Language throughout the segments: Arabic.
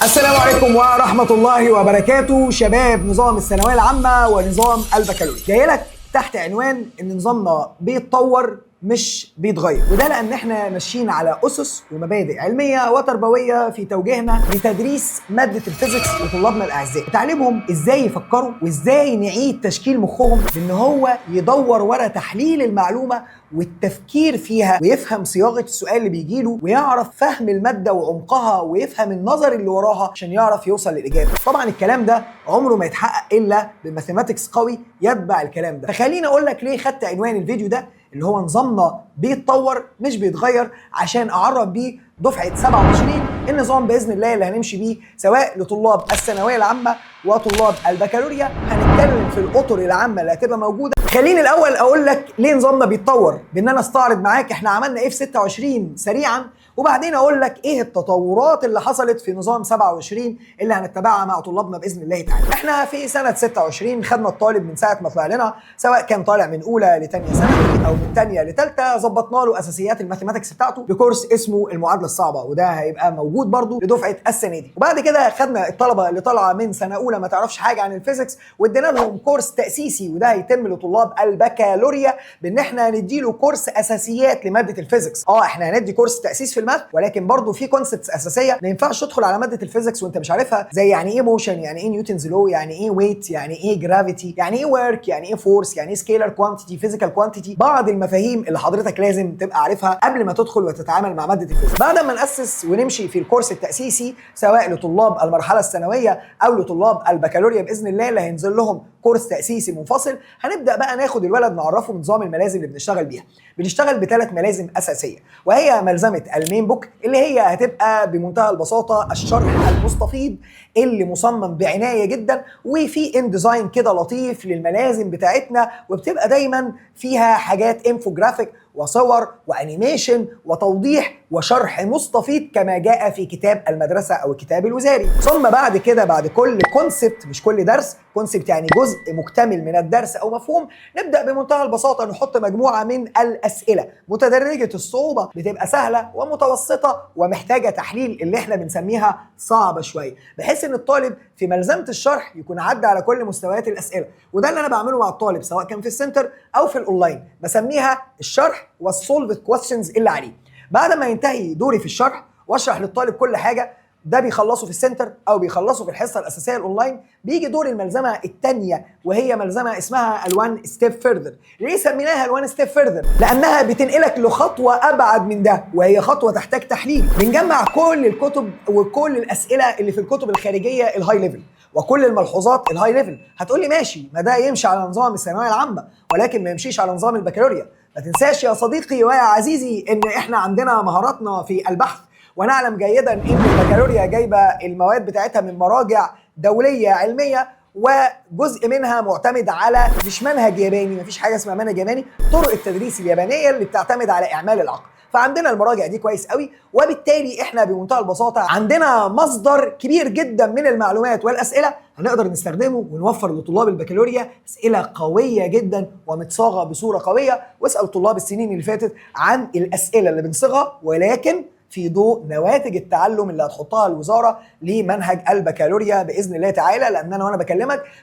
السلام عليكم ورحمة الله وبركاته. شباب نظام الثانوية العامة ونظام البكالوريا جاي لك تحت عنوان ان نظامنا بيتطور مش بيتغير، وده لان احنا ماشيين على اسس ومبادئ علميه وتربويه في توجيهنا لتدريس ماده الفيزيكس لطلابنا الاعزاء، وتعليمهم ازاي يفكروا وازاي نعيد تشكيل مخهم بان هو يدور ورا تحليل المعلومه والتفكير فيها ويفهم صياغه السؤال اللي بيجيله ويعرف فهم الماده وعمقها ويفهم النظر اللي وراها عشان يعرف يوصل للاجابه. طبعا الكلام ده عمره ما يتحقق الا بماثيماتكس قوي يتبع الكلام ده. فخليني اقول لك ليه خدت عنوان الفيديو ده اللي هو نظامنا بيتطور مش بيتغير، عشان اعرف بيه دفعه 27 النظام باذن الله اللي هنمشي بيه سواء لطلاب الثانويه العامه وطلاب البكالوريا. هنتكلم في الاطر العامه اللي هتبقى موجوده. خليني الاول اقول لك ليه نظامنا بيتطور بان انا استعرض معاك احنا عملنا ايه في 26 سريعا، وبعدين اقول لك ايه التطورات اللي حصلت في نظام 27 اللي هنتبعها مع طلابنا باذن الله تعالى. احنا في سنه 26 خدنا الطالب من ساعه ما طلع لنا، سواء كان طالع من اولى لثانيه ثانوي او من ثانيه لثالثه، ظبطنا له اساسيات الماثيماتكس بتاعته بكورس اسمه المعادله الصعبه، وده هيبقى موجود برده لدفعه السنه دي. وبعد كده خدنا الطلبه اللي طالعه من سنه اولى ما تعرفش حاجه عن الفيزيكس وادينا لهم كورس تاسيسي، وده هيتم لطلاب البكالوريا بان احنا نديله كورس اساسيات لماده الفيزيكس. احنا هندي كورس تاسيس في الماث، ولكن برضه في كونسبتس اساسيه ما ينفعش تدخل على ماده الفيزيكس وانت مش عارفها، زي يعني ايه موشن، يعني ايه نيوتنز لو، يعني ايه ويت، يعني ايه جرافيتي، يعني ايه ورك، يعني ايه فورس، يعني ايه سكيلر كوانتيتي، فيزيكال كوانتيتي، بعض المفاهيم اللي حضرتك لازم تبقى عارفها قبل ما تدخل وتتعامل مع ماده الفيزيكس. بعد ما ناسس ونمشي في الكورس التاسيسي سواء لطلاب المرحله الثانويه او لطلاب البكالوريا باذن الله اللي هينزل لهم كورس تاسيسي منفصل، هنبدا بقى ناخد الولد نعرفه نظام الملازم اللي بنشتغل بيها. بنشتغل بثلاث ملازم اساسيه، وهي ملزمه المين بوك اللي هي هتبقى بمنتهى البساطه الشرح المستفيض اللي مصمم بعنايه جدا، وفي ان ديزاين كده لطيف للملازم بتاعتنا، وبتبقى دايما فيها حاجات انفوجرافيك وصور وانيميشن وتوضيح وشرح مستفيض كما جاء في كتاب المدرسه او الكتاب الوزاري. ثم بعد كده بعد كل كونسبت، مش كل درس، كونسبت يعني جزء مكتمل من الدرس او مفهوم، نبدا بمنتهى البساطه نحط مجموعه من الاسئله متدرجه الصعوبه، بتبقى سهله ومتوسطه ومحتاجه تحليل اللي احنا بنسميها صعبه شويه، بحيث ان الطالب في ملزمه الشرح يكون عدى على كل مستويات الاسئله. وده اللي انا بعمله مع الطالب سواء كان في السنتر او في الاونلاين، بسميها الشرح والسولفد كويستشنز اللي عليه. بعد ما ينتهي دوري في الشرح واشرح للطالب كل حاجه، ده بيخلصه في السنتر او بيخلصه في الحصه الاساسيه الاونلاين، بيجي دور الملزمه الثانيه وهي ملزمه اسمها الوان ستيب فيرذر. ليه سميناها الوان ستيب فيرذر؟ لانها بتنقلك لخطوه ابعد من ده، وهي خطوه تحتاج تحليل. بنجمع كل الكتب وكل الاسئله اللي في الكتب الخارجيه الهاي ليفل وكل الملحوظات الهاي ليفل. هتقولي ماشي، ما ده يمشي على نظام الثانويه العامه ولكن ما يمشيش على نظام البكالوريا. ما تنساش يا صديقي ويا عزيزي ان احنا عندنا مهاراتنا في البحث، ونعلم جيدا ان البكالوريا جايبه المواد بتاعتها من مراجع دوليه علميه، وجزء منها معتمد على مش منهج ياباني، مفيش حاجه اسمها منهج ياباني، طرق التدريس اليابانيه اللي بتعتمد على اعمال العقل. فعندنا المراجع دي كويس قوي، وبالتالي احنا بمنتهى البساطه عندنا مصدر كبير جدا من المعلومات والاسئله هنقدر نستخدمه ونوفر لطلاب البكالوريا اسئله قويه جدا ومتصاغه بصوره قويه. واسال طلاب السنين اللي فاتت عن الاسئله اللي بنصيغها، ولكن في ضوء نواتج التعلم اللي هتحطها الوزاره لمنهج البكالوريا باذن الله تعالى. لان انا وانا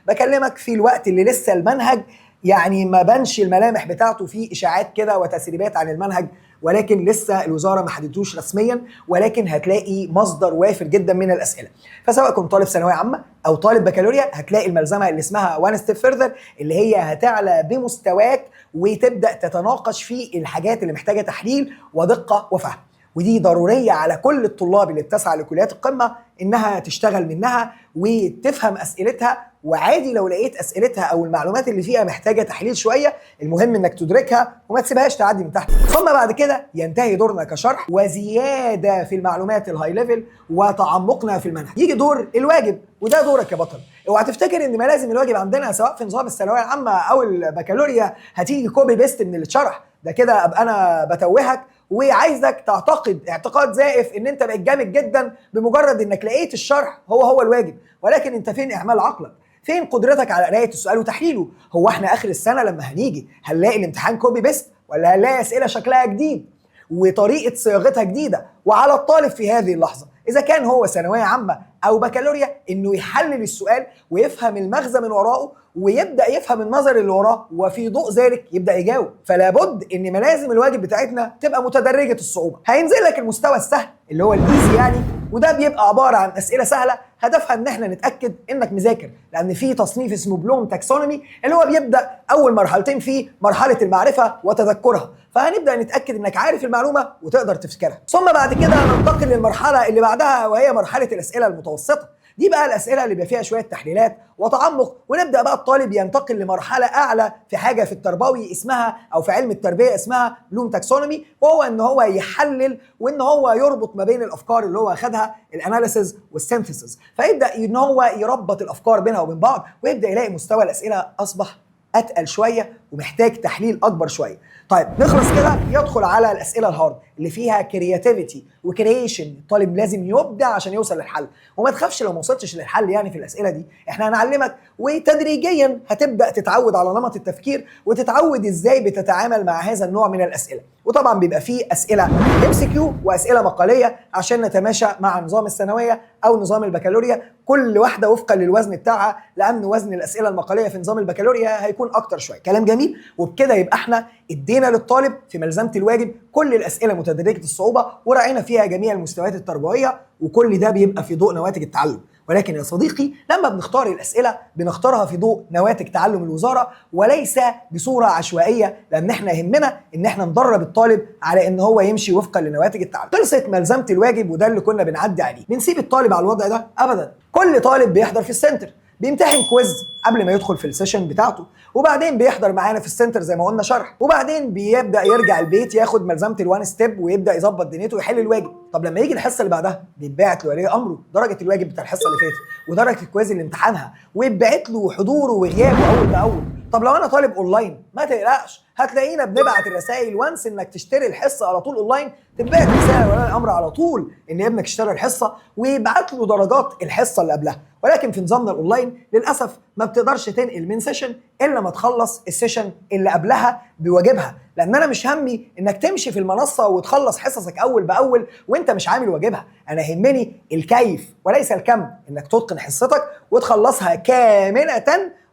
بكلمك في الوقت اللي لسه المنهج يعني ما بانش الملامح بتاعته، في اشاعات كده وتسريبات عن المنهج، ولكن لسه الوزاره ما حددتوش رسميا، ولكن هتلاقي مصدر وافر جدا من الاسئله. فسواء كنت طالب ثانويه عامه او طالب بكالوريا، هتلاقي الملزمه اللي اسمها وان ستيب فيرذر اللي هي هتعلى بمستواك وتبدا تتناقش في الحاجات اللي محتاجه تحليل ودقه وفهم. ودي ضروريه على كل الطلاب اللي بتسعى لكليات القمه انها تشتغل منها وتفهم اسئلتها. وعادي لو لقيت اسئلتها او المعلومات اللي فيها محتاجه تحليل شويه، المهم انك تدركها وما تسيبهاش تعدي من تحت. ثم بعد كده ينتهي دورنا كشرح وزياده في المعلومات الهاي ليفل وتعمقنا في المنهج. يجي دور الواجب، وده دورك يا بطل. اوعى تفتكر ان ملازم الواجب عندنا سواء في نظام الثانويه العامه او البكالوريا هتيجي كوبي بيست من اللي اتشرح. ده كده ابقى انا بتوهك وعايزك تعتقد اعتقاد زائف ان انت بقيت جامد جدا بمجرد انك لقيت الشرح هو الواجب. ولكن انت فين اعمال عقلك؟ فين قدرتك على قرايه السؤال وتحليله؟ هو احنا اخر السنه لما هنيجي هنلاقي الامتحان كوبي بيست، ولا هنلاقي اسئله شكلها جديد وطريقه صياغتها جديده؟ وعلى الطالب في هذه اللحظه اذا كان هو ثانويه عامه او بكالوريا انه يحلل السؤال ويفهم المغزى من وراءه ويبدا يفهم النظر اللي وراه، وفي ضوء ذلك يبدا يجاوب. فلا بد ان ملازم الواجب بتاعتنا تبقى متدرجه الصعوبه. هينزل لك المستوى السهل اللي هو الايزي يعني، وده بيبقى عباره عن اسئله سهله هدفها ان احنا نتاكد انك مذاكر، لان في تصنيف اسمه بلوم تاكسونومي اللي هو بيبدا اول مرحلتين فيه مرحله المعرفه وتذكرها، فهنبدا نتاكد انك عارف المعلومه وتقدر تفتكرها. ثم بعد كده ننتقل للمرحله اللي بعدها وهي مرحله الاسئله المتوسطه. دي بقى الاسئله اللي بيبقى فيها شويه تحليلات وتعمق، ونبدا بقى الطالب ينتقل لمرحله اعلى في حاجه في التربوي اسمها او في علم التربيه اسمها بلوم تاكسونومي، وهو ان هو يحلل وان هو يربط ما بين الافكار اللي هو اخدها الاناليسيز والسينثيسيس، فيبدا ان هو يربط الافكار بينها وبين بعض، ويبدا يلاقي مستوى الاسئله اصبح اتقل شويه ومحتاج تحليل اكبر شويه. طيب نخلص كده، يدخل على الاسئله الهارد اللي فيها كرياتيفيتي وكرييشن. الطالب لازم يبدع عشان يوصل للحل، وما تخافش لو ما وصلتش للحل يعني في الاسئله دي، احنا هنعلمك وتدريجيا هتبدا تتعود على نمط التفكير وتتعود ازاي بتتعامل مع هذا النوع من الاسئله. وطبعا بيبقى فيه اسئله MCQ واسئله مقاليه عشان نتماشى مع نظام الثانويه او نظام البكالوريا، كل واحده وفقا للوزن بتاعها، لان وزن الاسئله المقاليه في نظام البكالوريا هيكون اكتر شويه. كلام جميل. وبكده يبقى احنا ادينا للطالب في ملزمه الواجب كل الاسئله متدرجه الصعوبه وراعينا فيها جميع المستويات التربويه، وكل ده بيبقى في ضوء نواتج التعلم. ولكن يا صديقي لما بنختار الاسئله بنختارها في ضوء نواتج تعلم الوزاره وليس بصوره عشوائيه، لان احنا يهمنا ان احنا ندرب الطالب على ان هو يمشي وفقا لنواتج التعلم. خلصت ملزمه الواجب وده اللي كنا بنعدي عليه. بنسيب الطالب على الوضع ده؟ ابدا. كل طالب بيحضر في السنتر بيمتحن كويز قبل ما يدخل في السيشن بتاعته، وبعدين بيحضر معانا في السنتر زي ما قلنا شرح، وبعدين بيبدا يرجع البيت ياخد ملزمه الوان ستيب ويبدا يظبط دنيته ويحل الواجب. طب لما يجي الحصه اللي بعدها بيتبعت لولي امره درجه الواجب بتاع الحصه اللي فاتت ودرجه الكويز اللي امتحنها، ويتبعت له حضوره وغيابه اول باول. طب لو انا طالب اونلاين ما تقلقش، هتلاقينا بنبعت الرسائل وانس انك تشتري الحصه على طول اونلاين، تتبعت رساله لولي الامر على طول ان ابنك اشترى الحصه ويبعت له درجات الحصه اللي قبلها. ولكن في نظامنا الاونلاين للاسف ما بتقدرش تنقل من سيشن الا ما تخلص السيشن اللي قبلها بواجبها، لان انا مش همي انك تمشي في المنصه وتخلص حصصك اول باول وانت مش عامل واجبها، انا يهمني الكيف وليس الكم، انك تتقن حصتك وتخلصها كامله،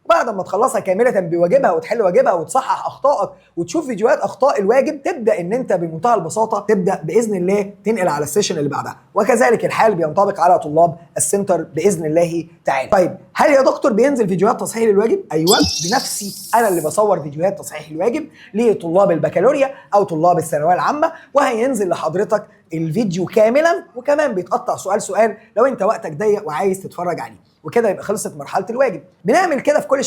وبعد ما تخلصها كامله بواجبها وتحل واجبها وتصحح اخطائك وتشوف فيديوهات اخطاء الواجب، تبدا ان انت بمنتهى البساطه تبدا باذن الله تنقل على السيشن اللي بعدها. وكذلك الحال بينطبق على طلاب السنتر باذن الله تعالى. طيب هل يا دكتور بينزل فيديوهات تصحيح للواجب؟ ايوه، بنفسي انا اللي بصور فيديوهات تصحيح الواجب لطلاب البكالوريا او طلاب الثانويه العامه، وهينزل لحضرتك الفيديو كاملا، وكمان بيتقطع سؤال سؤال لو انت وقتك ضيق وعايز تتفرج عليه. وكده يبقى خلصت مرحله الواجب. بنعمل كده في كل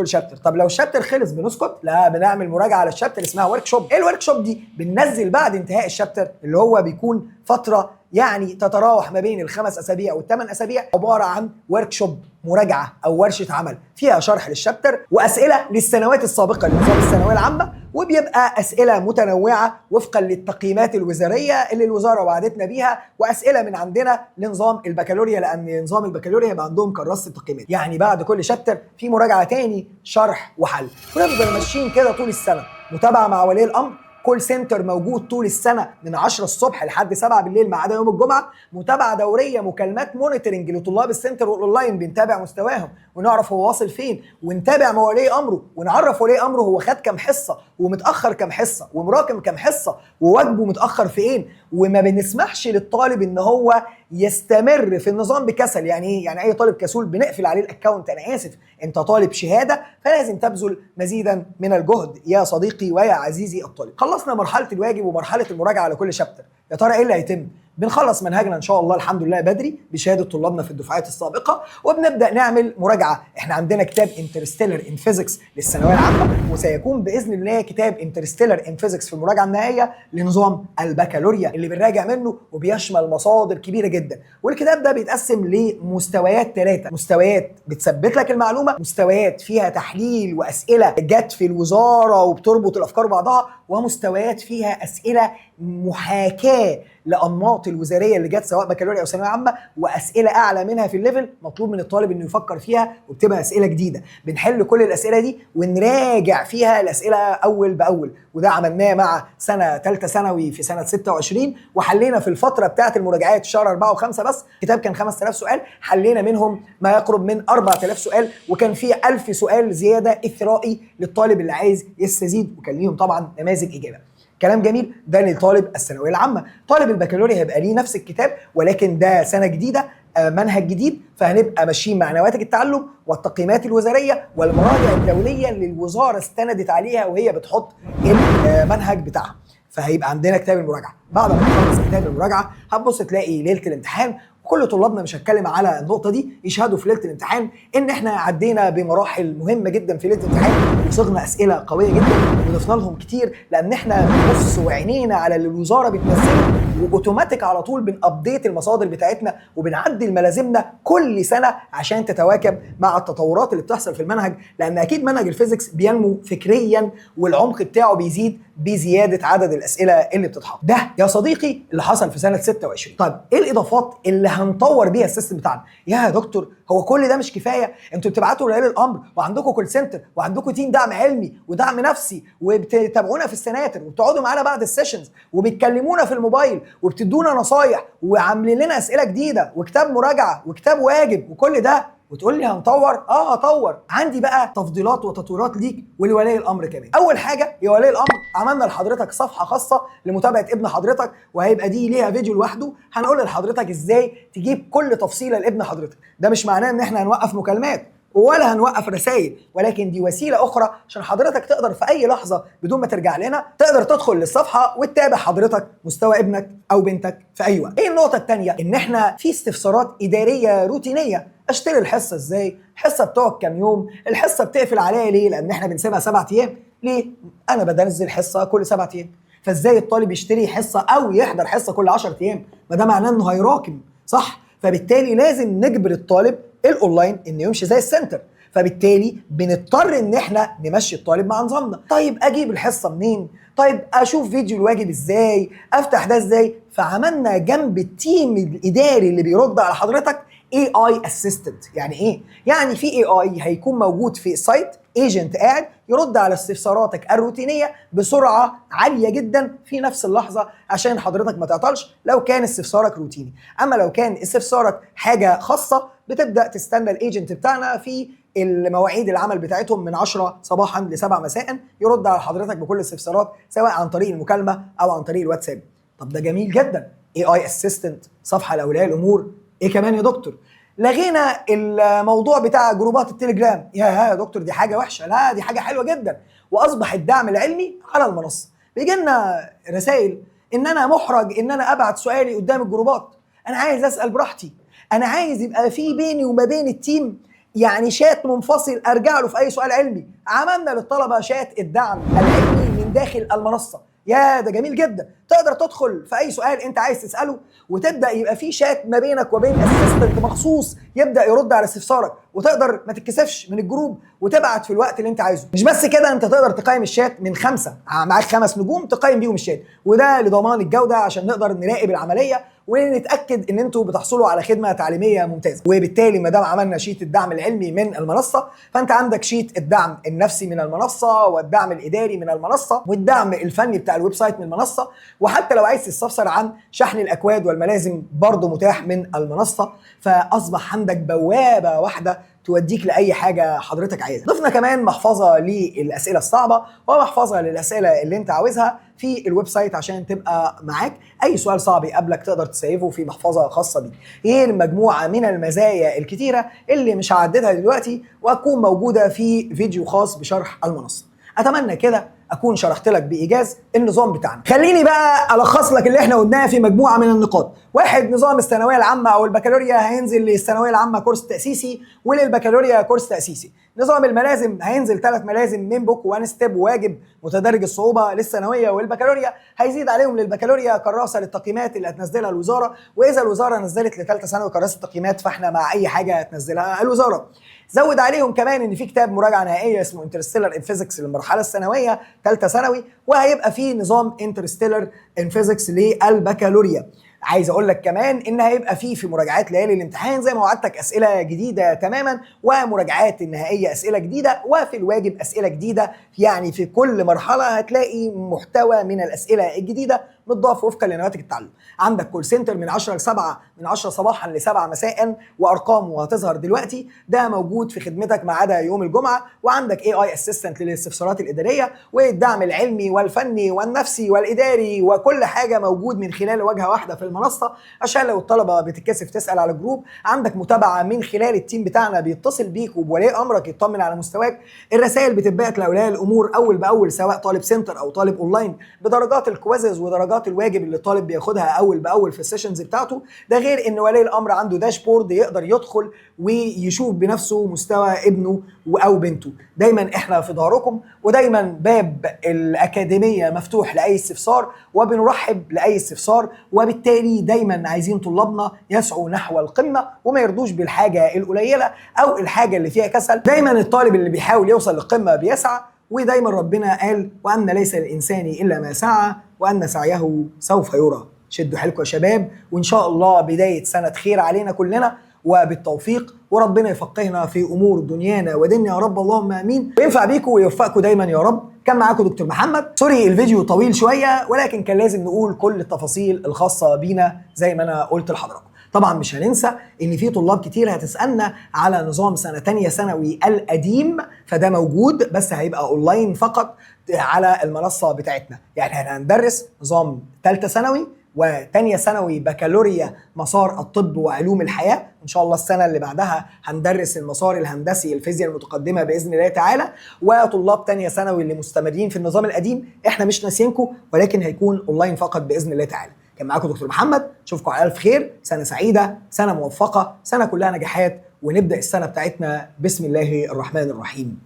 شابتر، طب لو الشابتر خلص بنسكت؟ لا، بنعمل مراجعه على الشابتر اسمها ورك شوب. ايه الورك شوب دي؟ بننزل بعد انتهاء الشابتر اللي هو بيكون فتره يعني تتراوح ما بين ال5 اسابيع وال8 اسابيع، عباره عن ورك شوب، مراجعه او ورشه عمل فيها شرح للشابتر واسئله للسنوات السابقه لنظام الثانويه العامه، وبيبقى اسئله متنوعه وفقا للتقييمات الوزاريه اللي الوزاره وعدتنا بيها، واسئله من عندنا لنظام البكالوريا، لان نظام البكالوريا يبقى عندهم كراسه التقييمات. يعني بعد كل شابتر في مراجعه تاني، شرح وحل، ونفضل ماشيين كده طول السنه. متابعه مع ولي الامر، كول سنتر موجود طول السنه من 10 الصبح لحد 7 بالليل ما عدا يوم الجمعه، متابعه دوريه، مكالمات مونيتورنج لطلاب السنتر والاونلاين، بنتابع مستواهم ونعرف هو واصل فين، ونتابع مع ولي امره ونعرف ولي امره هو خد كام حصه ومتاخر كام حصه ومراكم كام حصه وواجبه متاخر فين. وما بنسمحش للطالب ان هو يستمر في النظام بكسل. يعني ايه؟ يعني اي طالب كسول بنقفل عليه الاكونت. انا اسف، انت طالب شهاده فلازم تبذل مزيدا من الجهد يا صديقي ويا عزيزي الطالب. خلصنا مرحله الواجب ومرحله المراجعه على كل شابتر، يا ترى ايه اللي هيتم؟ بنخلص منهجنا ان شاء الله الحمد لله بدري بشهاده طلابنا في الدفعات السابقه، وبنبدا نعمل مراجعه. احنا عندنا كتاب انترستيلر ان فيزيكس للثانويه العامه، وسيكون باذن الله كتاب انترستيلر ان فيزيكس في المراجعه النهائيه لنظام البكالوريا اللي بنراجع منه، وبيشمل مصادر كبيره جدا. والكتاب ده بيتقسم لمستويات 3 مستويات بتثبت لك المعلومه، مستويات فيها تحليل واسئله جت في الوزاره وبتربط الافكار ببعضها، ومستويات فيها اسئله محاكاه لانماط الوزاريه اللي جت سواء بكالوريا او ثانويه عامه، واسئله اعلى منها في الليفل مطلوب من الطالب انه يفكر فيها، وبتبقى اسئله جديده بنحل كل الاسئله دي ونراجع فيها الاسئله اول باول. وده عملناه مع سنه ثالثه ثانوي في سنه 26، وحلينا في الفتره بتاعه المراجعات شهر 4 و5 بس. الكتاب كان 5000 سؤال، حلينا منهم ما يقرب من 4000 سؤال، وكان فيه 1000 سؤال زياده اثرائي للطالب اللي عايز يستزيد، وكان ليهم طبعا نماذج اجابه. كلام جميل. ده لطالب الثانويه العامه. طالب البكالوريا هيبقى ليه نفس الكتاب، ولكن ده سنه جديده، منهج جديد، فهنبقى ماشيين مع نواتج التعلم والتقييمات الوزاريه والمراجع الدوليه اللي الوزاره استندت عليها وهي بتحط المنهج بتاعها. فهيبقى عندنا كتاب المراجعه. بعد ما نخلص كتاب المراجعه هتبص تلاقي ليله الامتحان. كل طلابنا، مش هتكلم على النقطه دي، يشهدوا في ليله الامتحان ان احنا عدينا بمراحل مهمه جدا في ليله الامتحان، وصغنا اسئله قويه جدا وضفنا لهم كتير، لان احنا بنبص وعينينا على اللي الوزاره بتنزله، واوتوماتيك على طول بنابديت المصادر بتاعتنا وبنعدل ملازمنا كل سنه عشان تتواكب مع التطورات اللي بتحصل في المنهج، لان اكيد منهج الفيزيكس بينمو فكريا والعمق بتاعه بيزيد بزياده عدد الاسئله اللي بتتحط. ده يا صديقي اللي حصل في سنه 26. طيب ايه الاضافات اللي هنطور بيها السيستم بتاعنا؟ يا دكتور هو كل ده مش كفايه؟ انتوا بتبعتوا ولي الامر وعندكم كول سنتر وعندكم تيم دعم علمي ودعم نفسي وبتتابعونا في السناتر وبتقعدوا معانا بعد السيشنز وبتكلمونا في الموبايل وبتدونا نصايح وعاملين لنا اسئله جديده وكتاب مراجعه وكتاب واجب وكل ده، وتقول لي هنطور؟ هطور. عندي بقى تفضيلات وتطويرات ليك ولولي الامر كمان. اول حاجه يا ولي الامر، عملنا لحضرتك صفحه خاصه لمتابعه ابن حضرتك، وهيبقى دي ليها فيديو لوحده هنقول لحضرتك ازاي تجيب كل تفصيله لابن حضرتك. ده مش معناه ان احنا هنوقف مكالمات ولا هنوقف رسائل، ولكن دي وسيله اخرى عشان حضرتك تقدر في اي لحظه بدون ما ترجع لنا تقدر تدخل للصفحه وتتابع حضرتك مستوى ابنك او بنتك في اي وقت. ايه النقطه الثانيه؟ ان احنا في استفسارات اداريه روتينيه. اشتري الحصه ازاي؟ الحصه بتقعد كام يوم؟ الحصه بتقفل عليا ليه؟ لان احنا بنسيبها 7 ايام. ليه؟ انا بنزل حصه كل 7 ايام، فازاي الطالب يشتري حصه او يحضر حصه كل 10 ايام؟ ما ده معناه انه هيراكم، صح؟ فبالتالي لازم نجبر الطالب الاونلاين انه يمشي زي السنتر، فبالتالي بنضطر ان احنا نمشي الطالب مع نظامنا. طيب اجيب الحصه منين؟ طيب اشوف فيديو الواجب ازاي؟ افتح ده ازاي؟ فعملنا جنب التيم الاداري اللي بيرد على حضرتك AI assistant. يعني ايه؟ يعني في AI هيكون موجود في السايت، ايجنت قاعد يرد على استفساراتك الروتينيه بسرعه عاليه جدا في نفس اللحظه عشان حضرتك ما تعطلش لو كان استفسارك روتيني. اما لو كان استفسارك حاجه خاصه بتبدا تستنى الايجنت بتاعنا في المواعيد العمل بتاعتهم من 10 صباحا ل 7 مساء يرد على حضرتك بكل الاستفسارات سواء عن طريق المكالمه او عن طريق الواتساب. طب ده جميل جدا. AI assistant، صفحه لاولياء الامور. ايه كمان يا دكتور؟ لغينا الموضوع بتاع جروبات التليجرام. يا دكتور دي حاجه وحشه. لا، دي حاجه حلوه جدا. واصبح الدعم العلمي على المنصه. بيجي لنا رسائل ان انا محرج ان انا ابعت سؤالي قدام الجروبات، انا عايز اسال براحتي، انا عايز يبقى في بيني وما بين التيم يعني شات منفصل ارجع له في اي سؤال علمي. عملنا للطلبه شات الدعم العلمي من داخل المنصه. يا ده جميل جدا. تقدر تدخل في اي سؤال انت عايز تساله وتبدا يبقى في شات ما بينك وبين اسيستنت مخصوص يبدا يرد على استفسارك، وتقدر ما تتكسفش من الجروب وتبعت في الوقت اللي انت عايزه. مش بس كده، انت تقدر تقيم الشات من 5، معاك 5 نجوم تقيم بيهم الشات، وده لضمان الجوده عشان نقدر نراقب العمليه ونتاكد ان انتوا بتحصلوا على خدمه تعليميه ممتازه. وبالتالي ما دام عملنا شيت الدعم العلمي من المنصه، فانت عندك شيت الدعم النفسي من المنصه، والدعم الاداري من المنصه، والدعم الفني بتاع الويب سايت من المنصه، وحتى لو عايز تستفسر عن شحن الاكواد والملازم برضه متاح من المنصه. فاصبح عندك بوابه واحده توديك لاي حاجه حضرتك عايزها. ضفنا كمان محفظه للاسئله الصعبه ومحفظه للاسئله اللي انت عاوزها في الويب سايت عشان تبقى معاك اي سؤال صعب يقابلك تقدر تسيفه في محفظه خاصه بيك. غير مجموعه من المزايا الكتيره اللي مش هعددها دلوقتي وهتكون موجوده في فيديو خاص بشرح المنصه. اتمنى كده اكون شرحت لك بايجاز النظام بتاعنا. خليني بقى الخص لك اللي احنا قلناه في مجموعه من النقاط. 1، نظام الثانويه العامه او البكالوريا هينزل للثانويه العامه كورس تاسيسي وللبكالوريا كورس تاسيسي. نظام الملازم هينزل 3 ملازم من بوك وان ستيب وواجب متدرج الصعوبه للثانويه والبكالوريا، هيزيد عليهم للبكالوريا كراسه للتقييمات اللي هتنزلها الوزاره، واذا الوزاره نزلت لثالثه ثانوي كراسه تقييمات فاحنا مع اي حاجه هتنزلها الوزاره. زود عليهم كمان ان في كتاب مراجعه نهائيه اسمه انترستيلر ان فيزيكس للمرحله الثانويه ثالثه ثانوي، وهيبقى في نظام انترستيلر ان فيزيكس للبكالوريا. عايز اقول لك كمان ان هيبقى في مراجعات ليالي الامتحان زي ما وعدتك اسئله جديده تماما، ومراجعات النهائيه اسئله جديده، وفي الواجب اسئله جديده. يعني في كل مرحله هتلاقي محتوى من الاسئله الجديده متضاف وفقا لنواتج التعلم. عندك كول سنتر من 10 ل 7، من 10 صباحا ل 7 مساء، وارقامه هتظهر دلوقتي، ده موجود في خدمتك ما عدا يوم الجمعه. وعندك AI اسيستنت للاستفسارات الاداريه، والدعم العلمي والفني والنفسي والاداري وكل حاجه موجود من خلال واجهه واحده في المنصه، عشان لو الطلبه بتتكسف تسال على الجروب. عندك متابعه من خلال التيم بتاعنا بيتصل بيك وبولي امرك يطمن على مستواك. الرسائل بتتبعت لاولياء الامور اول باول، سواء طالب سنتر او طالب اونلاين، بدرجات الكويزز ودرجات الواجب اللي الطالب بياخدها اول باول في السيشنز بتاعته. ده غير ان ولي الامر عنده داشبورد يقدر يدخل ويشوف بنفسه مستوى ابنه او بنته. دايما احنا في ظهركم، ودايما باب الاكاديميه مفتوح لاي استفسار، وبنرحب لاي استفسار. وبالتالي دايما عايزين طلابنا يسعوا نحو القمه وما يرضوش بالحاجه القليله او الحاجه اللي فيها كسل. دايما الطالب اللي بيحاول يوصل للقمه بيسعى، ودايما ربنا قال وأن ليس للإنسان إلا ما سعى وأن سعيه سوف يرى. شدوا حيلكم يا شباب، وإن شاء الله بداية سنة خير علينا كلنا وبالتوفيق، وربنا يفقهنا في أمور دنيانا وديننا يا رب، اللهم آمين. وينفع بيكم ويوفقكم دايما يا رب. كان معاكم دكتور محمد. سوري الفيديو طويل شوية، ولكن كان لازم نقول كل التفاصيل الخاصة بينا زي ما أنا قلت لحضراتكم. طبعا مش هننسى ان في طلاب كتير هتسالنا على نظام سنه تانية ثانوي القديم، فده موجود بس هيبقى اونلاين فقط على المنصه بتاعتنا. يعني احنا هندرس نظام ثالثه ثانوي وتانية ثانوي بكالوريا مسار الطب وعلوم الحياه. ان شاء الله السنه اللي بعدها هندرس المسار الهندسي الفيزياء المتقدمه باذن الله تعالى. وطلاب تانية ثانوي اللي مستمرين في النظام القديم احنا مش ناسيينكم، ولكن هيكون اونلاين فقط باذن الله تعالى. كان معاكم دكتور محمد، اشوفكم على الف خير. سنه سعيده، سنه موفقه، سنه كلها نجاحات، ونبدا السنه بتاعتنا بسم الله الرحمن الرحيم.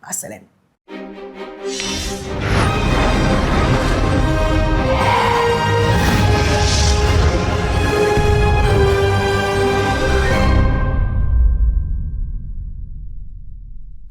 مع السلامه.